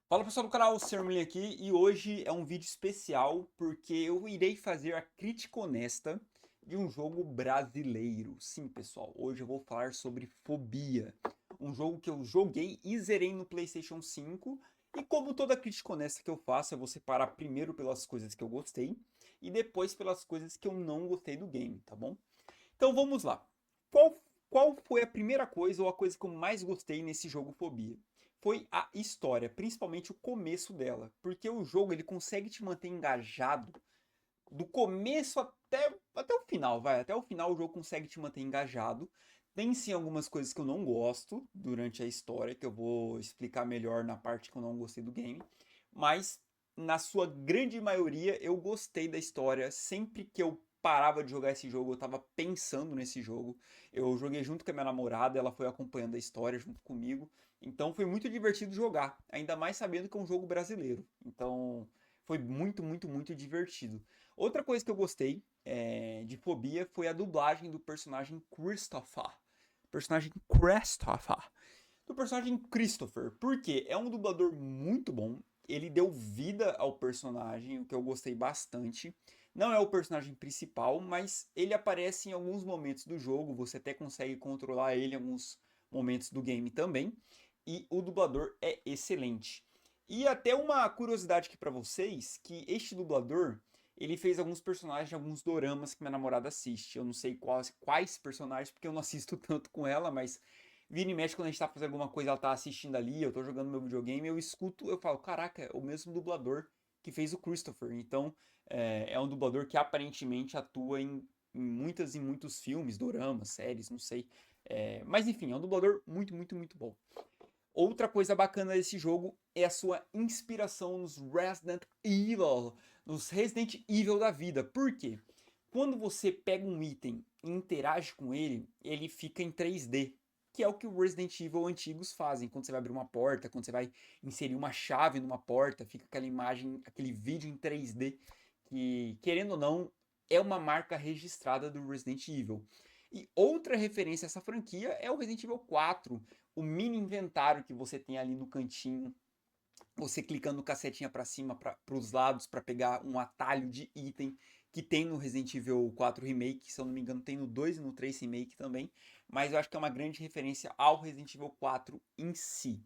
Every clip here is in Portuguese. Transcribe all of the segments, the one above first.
Fala pessoal do canal, Sermlin aqui e hoje é um vídeo especial porque eu irei fazer a crítica honesta de um jogo brasileiro. Sim, pessoal, hoje eu vou falar sobre Fobia, um jogo que eu joguei e zerei no PlayStation 5. E como toda crítica honesta que eu faço, eu vou separar primeiro pelas coisas que eu gostei e depois pelas coisas que eu não gostei do game, tá bom? Então vamos lá. Qual foi a primeira coisa ou a coisa que eu mais gostei nesse jogo Fobia? Foi a história, principalmente o começo dela, porque o jogo ele consegue te manter engajado do começo até o final, vai, até o final o jogo consegue te manter engajado. Tem sim algumas coisas que eu não gosto durante a história, que eu vou explicar melhor na parte que eu não gostei do game, mas na sua grande maioria eu gostei da história. Sempre que eu parava de jogar esse jogo, eu tava pensando nesse jogo. Eu joguei junto com a minha namorada, ela foi acompanhando a história junto comigo. Então foi muito divertido jogar, ainda mais sabendo que é um jogo brasileiro. Então foi muito, muito, muito divertido. Outra coisa que eu gostei de Fobia foi a dublagem do personagem Christopher. Personagem Christopher. Do personagem Christopher. Porque é um dublador muito bom. Ele deu vida ao personagem, o que eu gostei bastante. Não é o personagem principal, mas ele aparece em alguns momentos do jogo. Você até consegue controlar ele em alguns momentos do game também. E o dublador é excelente. E até uma curiosidade aqui pra vocês, que este dublador, ele fez alguns personagens de alguns doramas que minha namorada assiste. Eu não sei quais personagens, porque eu não assisto tanto com ela, mas vira e mexe quando a gente tá fazendo alguma coisa, ela tá assistindo ali, eu tô jogando meu videogame, eu escuto, eu falo, caraca, é o mesmo dublador que fez o Christopher. Então, é um dublador que aparentemente atua em muitas e muitos filmes, doramas, séries, não sei. Mas enfim, é um dublador muito, muito, muito bom. Outra coisa bacana desse jogo é a sua inspiração nos Resident Evil da vida. Por quê? Quando você pega um item e interage com ele, ele fica em 3D, que é o que o Resident Evil antigos fazem. Quando você vai abrir uma porta, quando você vai inserir uma chave numa porta, fica aquela imagem, aquele vídeo em 3D, que, querendo ou não, é uma marca registrada do Resident Evil. E outra referência a essa franquia é o Resident Evil 4, o mini inventário que você tem ali no cantinho, você clicando no cacetinha para cima, para os lados, para pegar um atalho de item que tem no Resident Evil 4 Remake, se eu não me engano tem no 2 e no 3 Remake também, mas eu acho que é uma grande referência ao Resident Evil 4 em si.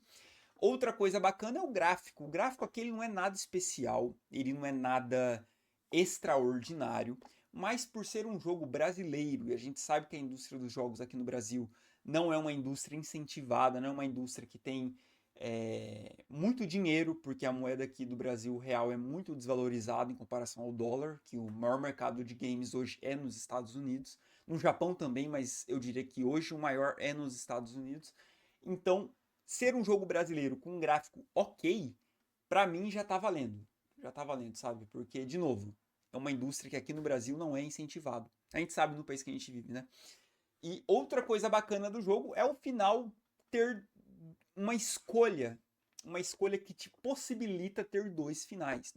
Outra coisa bacana é o gráfico aqui ele não é nada especial, ele não é nada extraordinário, mas por ser um jogo brasileiro, e a gente sabe que a indústria dos jogos aqui no Brasil não é uma indústria incentivada, não é uma indústria que tem muito dinheiro, porque a moeda aqui do Brasil real é muito desvalorizada em comparação ao dólar, que o maior mercado de games hoje é nos Estados Unidos, no Japão também, mas eu diria que hoje o maior é nos Estados Unidos. Então, ser um jogo brasileiro com um gráfico ok, pra mim já tá valendo. Já tá valendo, sabe? Porque, de novo, é uma indústria que aqui no Brasil não é incentivado. A gente sabe no país que a gente vive, né? E outra coisa bacana do jogo é o final ter uma escolha que te possibilita ter dois finais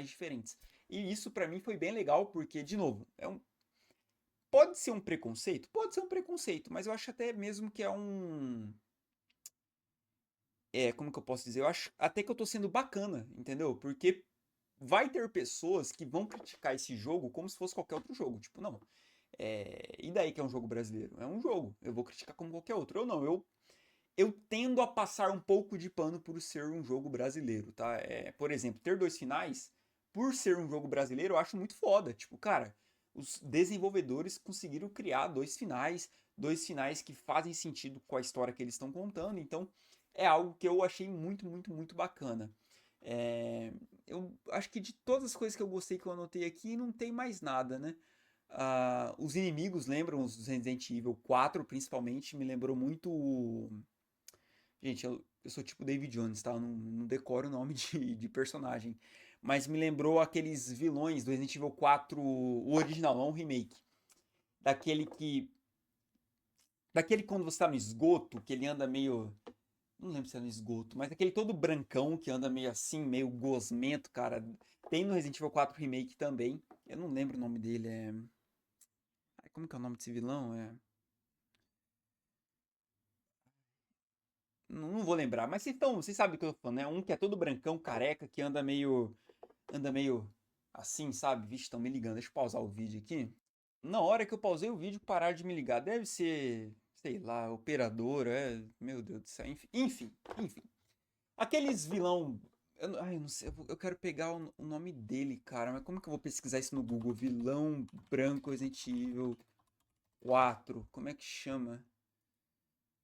diferentes. E isso pra mim foi bem legal, porque, de novo, pode ser um preconceito? Pode ser um preconceito, mas eu acho até mesmo que é um. Como que eu posso dizer? Eu acho até que eu tô sendo bacana, entendeu? Porque vai ter pessoas que vão criticar esse jogo como se fosse qualquer outro jogo. Tipo, não. E daí que é um jogo brasileiro? É um jogo. Eu vou criticar como qualquer outro. Eu não. Eu tendo a passar um pouco de pano por ser um jogo brasileiro, tá? Por exemplo, ter dois finais, por ser um jogo brasileiro, eu acho muito foda. Tipo, cara, os desenvolvedores conseguiram criar dois finais que fazem sentido com a história que eles estão contando. Então, é algo que eu achei muito, muito, muito bacana. É, eu acho que de todas as coisas que eu gostei que eu anotei aqui, não tem mais nada, né? Os inimigos lembram os Resident Evil 4, principalmente, me lembrou muito Gente, eu sou tipo David Jones, tá? Eu não decoro o nome de personagem. Mas me lembrou aqueles vilões do Resident Evil 4, o original, não o remake. Daquele que. Daquele quando você tá no esgoto, que ele anda meio. Não lembro se é no esgoto, mas aquele todo brancão que anda meio assim, meio gosmento, cara. Tem no Resident Evil 4 Remake também. Eu não lembro o nome dele. Como que é o nome desse vilão? Não vou lembrar, mas vocês sabem do que eu tô falando, né? Um que é todo brancão, careca, que anda meio assim, sabe? Vixe, estão me ligando. Deixa eu pausar o vídeo aqui. Na hora que eu pausei o vídeo, pararam de me ligar. Deve ser, sei lá, operadora, meu Deus do céu. Enfim. Aqueles vilão. Eu não sei, eu quero pegar o nome dele, cara. Mas como que eu vou pesquisar isso no Google? Vilão branco Resident Evil 4. Como é que chama?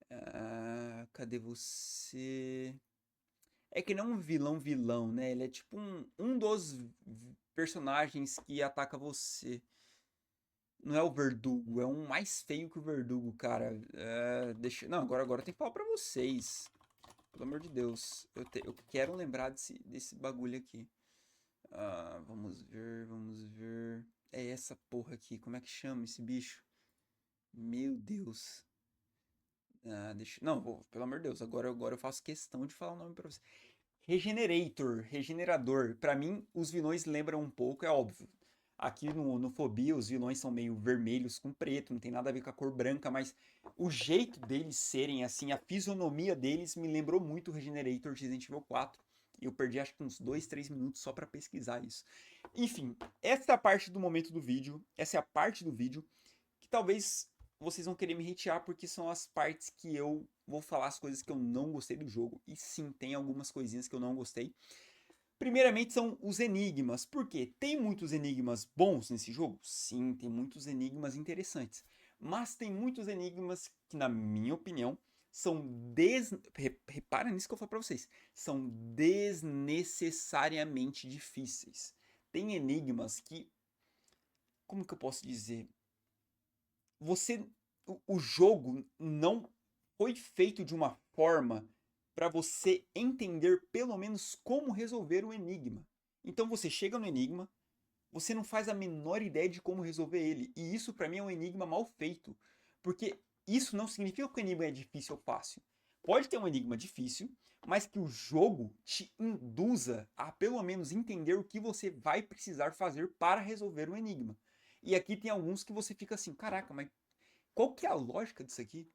Ah, cadê você? É que não é um vilão, né? Ele é tipo um dos personagens que ataca você. Não é o verdugo, é um mais feio que o verdugo, cara. Não, agora eu tenho que falar pra vocês. Pelo amor de Deus. Eu quero lembrar desse bagulho aqui. Ah, vamos ver. É essa porra aqui. Como é que chama esse bicho? Meu Deus. Ah, deixa. Não, pelo amor de Deus. Agora eu faço questão de falar o nome pra você. Regenerador. Pra mim, os vilões lembram um pouco, é óbvio. Aqui no Fobia, os vilões são meio vermelhos com preto, não tem nada a ver com a cor branca, mas o jeito deles serem assim, a fisionomia deles me lembrou muito o Regenerator de Resident Evil 4. E eu perdi acho que uns 2, 3 minutos só pra pesquisar isso. Enfim, essa é a parte do momento do vídeo, essa é a parte do vídeo que talvez vocês vão querer me hatear porque são as partes que eu vou falar as coisas que eu não gostei do jogo. E sim, tem algumas coisinhas que eu não gostei. Primeiramente são os enigmas. Por quê? Tem muitos enigmas bons nesse jogo? Sim, tem muitos enigmas interessantes. Mas tem muitos enigmas que, na minha opinião, são repara nisso que eu falo pra vocês. São desnecessariamente difíceis. Tem enigmas que. Como que eu posso dizer? Você. O jogo não foi feito de uma forma para você entender pelo menos como resolver o enigma. Então você chega no enigma, você não faz a menor ideia de como resolver ele. E isso para mim é um enigma mal feito. Porque isso não significa que o enigma é difícil ou fácil. Pode ter um enigma difícil, mas que o jogo te induza a pelo menos entender o que você vai precisar fazer para resolver o enigma. E aqui tem alguns que você fica assim, caraca, mas qual que é a lógica disso aqui?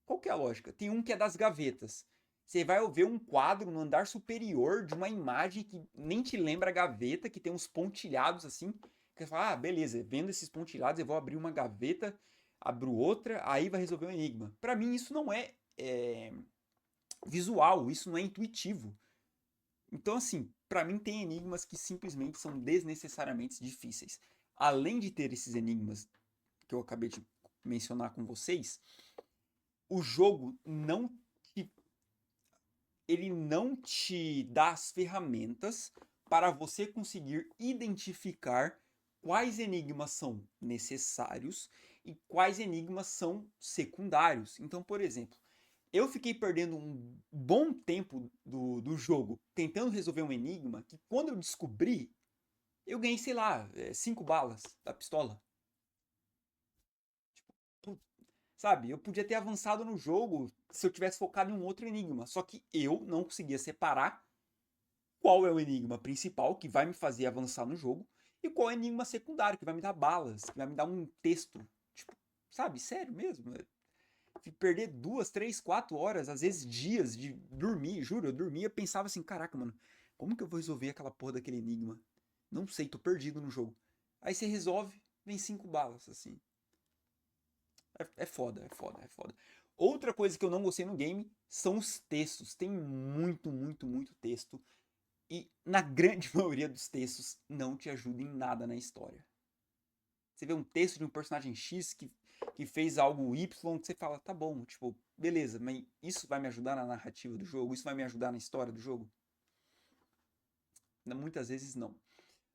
Qual que é a lógica? Tem um que é das gavetas. Você vai ver um quadro no andar superior de uma imagem que nem te lembra a gaveta, que tem uns pontilhados assim. Que você fala, ah, beleza, vendo esses pontilhados eu vou abrir uma gaveta, abro outra, aí vai resolver o enigma. Para mim isso não é visual, isso não é intuitivo. Então assim, para mim tem enigmas que simplesmente são desnecessariamente difíceis. Além de ter esses enigmas que eu acabei de mencionar com vocês, o jogo ele não te dá as ferramentas para você conseguir identificar quais enigmas são necessários e quais enigmas são secundários. Então, por exemplo, eu fiquei perdendo um bom tempo do jogo tentando resolver um enigma que quando eu descobri, eu ganhei, sei lá, 5 balas da pistola. Tipo, sabe, eu podia ter avançado no jogo se eu tivesse focado em um outro enigma. Só que eu não conseguia separar qual é o enigma principal que vai me fazer avançar no jogo e qual é o enigma secundário que vai me dar balas, que vai me dar um texto. Tipo, sabe, sério mesmo. Perder 2, 3, 4 horas, às vezes dias de dormir, juro, eu dormia e pensava assim, caraca, mano, como que eu vou resolver aquela porra daquele enigma? Não sei, tô perdido no jogo. Aí você resolve, vem 5 balas, assim. É foda, é foda, é foda. Outra coisa que eu não gostei no game são os textos. Tem muito texto. E na grande maioria dos textos não te ajuda em nada na história. Você vê um texto de um personagem X que fez algo Y que você fala, tá bom, tipo, beleza, mas isso vai me ajudar na narrativa do jogo? Isso vai me ajudar na história do jogo? Muitas vezes não.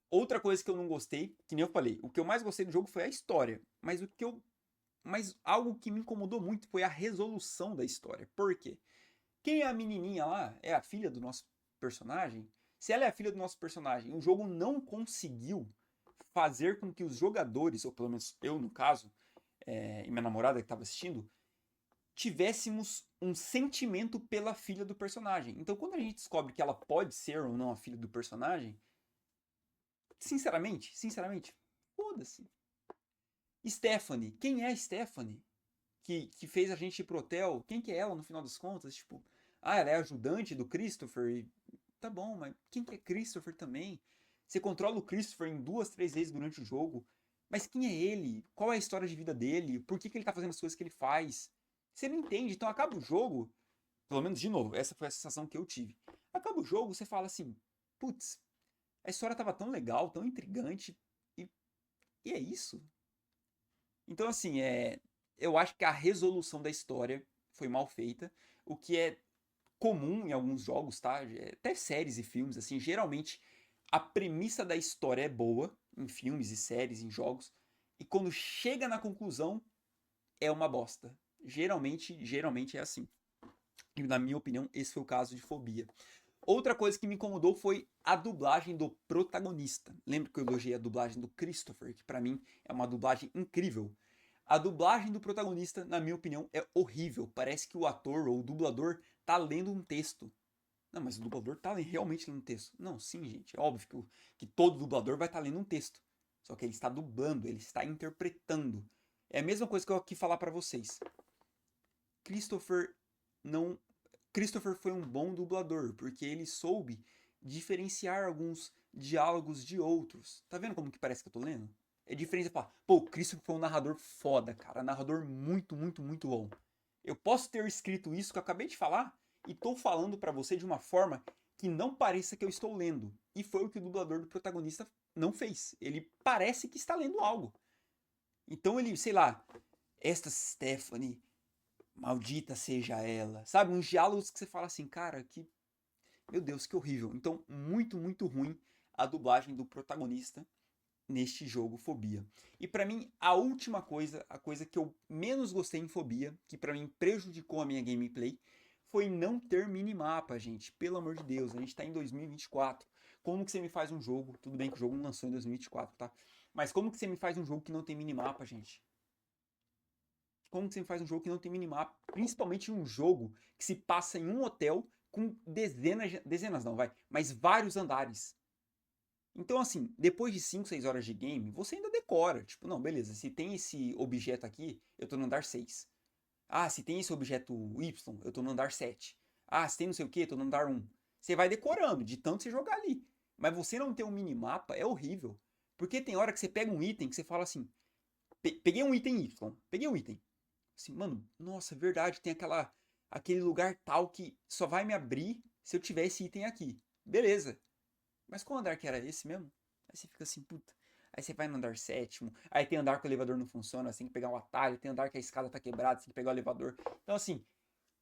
Outra coisa que eu não gostei, que nem eu falei, o que eu mais gostei do jogo foi a história, mas algo que me incomodou muito foi a resolução da história. Por quê? Quem é a menininha lá? É a filha do nosso personagem? Se ela é a filha do nosso personagem, o jogo não conseguiu fazer com que os jogadores, ou pelo menos eu no caso, e minha namorada que estava assistindo, tivéssemos um sentimento pela filha do personagem. Então quando a gente descobre que ela pode ser ou não a filha do personagem, sinceramente, foda-se. Stephanie, quem é a Stephanie? que fez a gente ir pro hotel, quem que é ela no final das contas? Tipo, ah, ela é ajudante do Christopher. Tá bom, mas quem que é Christopher também? Você controla o Christopher em 2, 3 vezes durante o jogo. Mas quem é ele? Qual é a história de vida dele? Por que ele tá fazendo as coisas que ele faz? Você não entende. Então acaba o jogo. Pelo menos, de novo, essa foi a sensação que eu tive. Acaba o jogo, você fala assim: putz, a história tava tão legal, tão intrigante. E, e é isso. Então, assim, eu acho que a resolução da história foi mal feita. O que é comum em alguns jogos, tá? Até séries e filmes, assim, geralmente a premissa da história é boa em filmes e séries, em jogos, e quando chega na conclusão é uma bosta. Geralmente é assim. E na minha opinião, esse foi o caso de Fobia. Outra coisa que me incomodou foi a dublagem do protagonista. Lembra que eu elogiei a dublagem do Christopher, que pra mim é uma dublagem incrível. A dublagem do protagonista, na minha opinião, é horrível. Parece que o ator ou o dublador tá lendo um texto. Não, mas o dublador tá realmente lendo um texto. Não, sim, gente. É óbvio que todo dublador vai estar lendo um texto. Só que ele está dublando, ele está interpretando. É a mesma coisa que eu aqui falar pra vocês. Christopher não. Christopher foi um bom dublador, porque ele soube diferenciar alguns diálogos de outros. Tá vendo como que parece que eu tô lendo? É diferente você falar, pô, o Christopher foi um narrador foda, cara. Narrador muito bom. Eu posso ter escrito isso que eu acabei de falar e tô falando pra você de uma forma que não pareça que eu estou lendo. E foi o que o dublador do protagonista não fez. Ele parece que está lendo algo. Então ele, sei lá, esta Stephanie, maldita seja ela. Sabe, uns diálogos que você fala assim, cara, que. Meu Deus, que horrível. Então, muito ruim a dublagem do protagonista neste jogo Fobia. E pra mim, a última coisa, a coisa que eu menos gostei em Fobia, que pra mim prejudicou a minha gameplay, foi não ter minimapa, gente. Pelo amor de Deus, a gente tá em 2024. Como que você me faz um jogo? Tudo bem que o jogo não lançou em 2024, tá? Mas como que você me faz um jogo que não tem minimapa, gente? Como que você faz um jogo que não tem minimapa? Principalmente um jogo que se passa em um hotel com dezenas não, vai, mas vários andares. Então, assim, depois de 5, 6 horas de game, você ainda decora. Tipo, não, beleza, se tem esse objeto aqui, eu tô no andar 6. Ah, se tem esse objeto Y, eu tô no andar 7. Ah, se tem não sei o que, eu tô no andar 1. Você vai decorando, de tanto você jogar ali. Mas você não ter um minimapa é horrível. Porque tem hora que você pega um item que você fala assim, peguei um item Y, peguei um item. Assim, mano, nossa, é verdade, tem aquele lugar tal que só vai me abrir se eu tiver esse item aqui. Beleza. Mas qual andar que era esse mesmo? Aí você fica assim, puta. Aí você vai no andar sétimo, aí tem andar que o elevador não funciona, você tem que pegar um atalho, tem andar que a escada tá quebrada, você tem que pegar o elevador. Então, assim,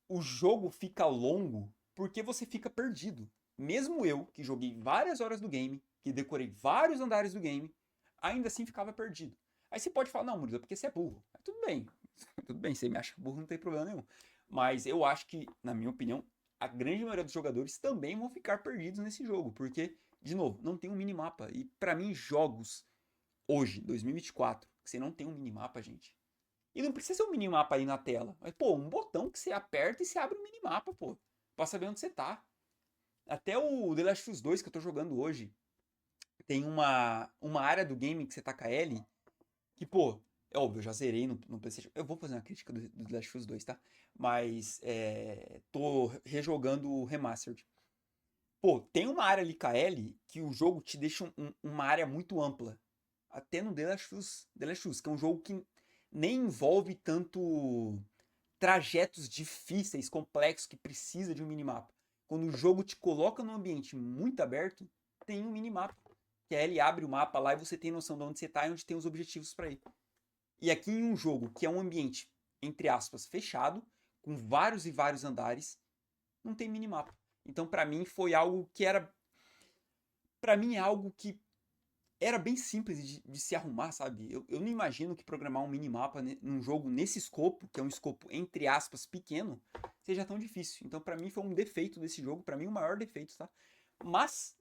o jogo fica longo porque você fica perdido. Mesmo eu, que joguei várias horas do game, que decorei vários andares do game, ainda assim ficava perdido. Aí você pode falar, não, Murilo, é porque você é burro. Mas tudo bem, tudo bem, você me acha burro, não tem problema nenhum. Mas eu acho que, na minha opinião, a grande maioria dos jogadores também vão ficar perdidos nesse jogo, porque, de novo, não tem um minimapa. E pra mim, jogos hoje, 2024, que você não tem um minimapa, gente. E não precisa ser um minimapa aí na tela. Mas, pô, um botão que você aperta e você abre o minimapa, pô. Pra saber onde você tá. Até o The Last of Us 2 que eu tô jogando hoje, tem uma área do game que você taca L que, pô, é óbvio, eu já zerei no PlayStation. Eu vou fazer uma crítica do The Last of Us 2, tá? Mas tô rejogando o Remastered. Pô, tem uma área ali KL que o jogo te deixa uma área muito ampla. Até no The Last of Us, que é um jogo que nem envolve tanto trajetos difíceis, complexos, que precisa de um minimapa. Quando o jogo te coloca num ambiente muito aberto, tem um minimapa. Que aí ele abre o mapa lá e você tem noção de onde você tá e onde tem os objetivos para ir. E aqui em um jogo que é um ambiente, entre aspas, fechado, com vários e vários andares, não tem minimapa. Então, para mim, foi algo que era. Para mim, é algo que era bem simples de se arrumar, sabe? Eu não imagino que programar um minimapa num jogo nesse escopo, que é um escopo, entre aspas, pequeno, seja tão difícil. Então, para mim, foi um defeito desse jogo, para mim, o maior defeito, tá? Mas,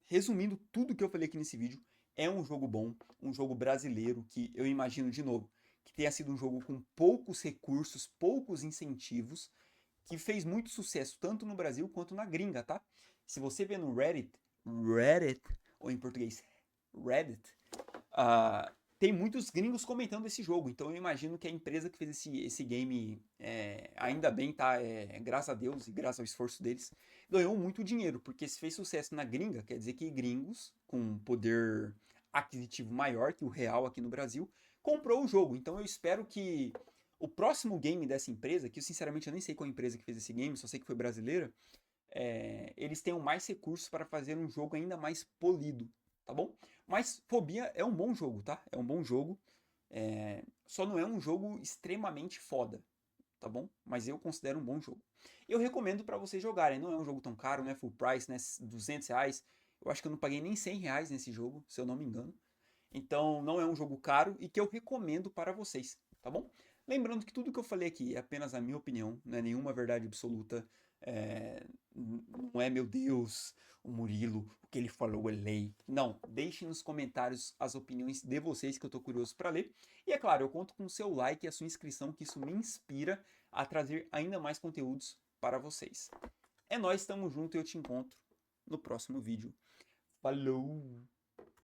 resumindo tudo que eu falei aqui nesse vídeo, é um jogo bom, um jogo brasileiro que eu imagino de novo que tenha sido um jogo com poucos recursos, poucos incentivos, que fez muito sucesso tanto no Brasil quanto na gringa, tá? Se você vê no Reddit, ou em português Reddit, tem muitos gringos comentando esse jogo, então eu imagino que a empresa que fez esse game, ainda bem, tá? Graças a Deus e graças ao esforço deles, ganhou muito dinheiro, porque se fez sucesso na gringa, quer dizer que gringos com poder aquisitivo maior que o real aqui no Brasil, comprou o jogo. Então eu espero que o próximo game dessa empresa, que eu sinceramente eu nem sei qual empresa que fez esse game, só sei que foi brasileira, eles tenham mais recursos para fazer um jogo ainda mais polido, tá bom? Mas Fobia é um bom jogo, tá? É um bom jogo. Só não é um jogo extremamente foda, tá bom? Mas eu considero um bom jogo. Eu recomendo para vocês jogarem. Não é um jogo tão caro, não é full price, né? R$ 200. Eu acho que eu não paguei nem R$ 100 nesse jogo, se eu não me engano. Então não é um jogo caro e que eu recomendo para vocês, tá bom? Lembrando que tudo que eu falei aqui é apenas a minha opinião, não é nenhuma verdade absoluta. Não é, meu Deus, o Murilo, o que ele falou é lei. Não, deixem nos comentários as opiniões de vocês que eu tô curioso para ler. E é claro, eu conto com o seu like e a sua inscrição, que isso me inspira a trazer ainda mais conteúdos para vocês. É nóis, tamo junto e eu te encontro no próximo vídeo. Falou!